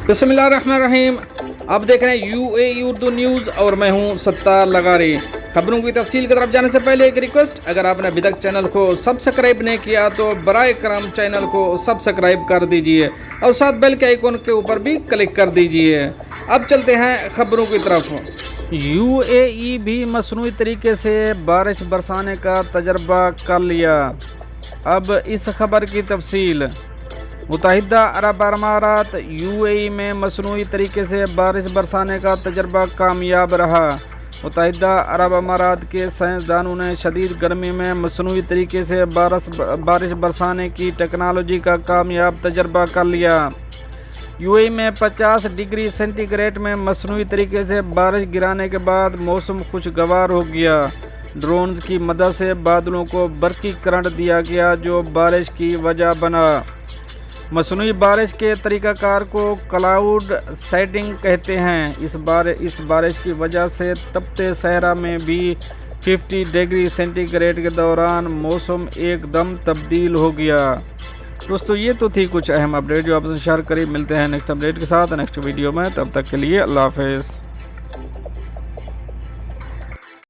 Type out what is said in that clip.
बिस्मिल्लाहिर्रहमानिर्रहीम। आप देख रहे हैं UAE उर्दू न्यूज़ और मैं हूं सत्तार लगारी। खबरों की तफसील की तरफ जाने से पहले एक रिक्वेस्ट, अगर आपने अभी तक चैनल को सब्सक्राइब नहीं किया तो बराए करम चैनल को सब्सक्राइब कर दीजिए और साथ बेल के आइकन के ऊपर भी क्लिक कर दीजिए। अब चलते हैं खबरों की तरफ। UAE भी मसनूई तरीके से बारिश बरसाने का तजर्बा कर लिया। अब इस खबर की तफसील। मुत्तहिदा अरब अमारात UAE में मसनूई तरीके से बारिश बरसाने का तजर्बा कामयाब रहा। मुत्तहिदा अरब अमारात के साइंसदानों ने शदीद गर्मी में मसनूई तरीके से बारिश बरसाने की टेक्नोलॉजी का कामयाब तजर्बा कर लिया। UAE में 50 डिग्री सेंटीग्रेड में मसनूई तरीके से बारिश गिराने के बाद मौसम खुशगवार हो गया। ड्रोन्स की मदद से बादलों को बरकी करंट दिया गया जो बारिश की वजह बना। मसनूई बारिश के तरीक़ाकार को क्लाउड सेटिंग कहते हैं। इस बारिश की वजह से तपते सहरा में भी 50 डिग्री सेंटीग्रेड के दौरान मौसम एकदम तब्दील हो गया। दोस्तों, ये तो थी कुछ अहम अपडेट जो आपसे शेयर करी। मिलते हैं नेक्स्ट अपडेट के साथ नेक्स्ट वीडियो में। तब तक के लिए अल्लाह हाफ़िज़।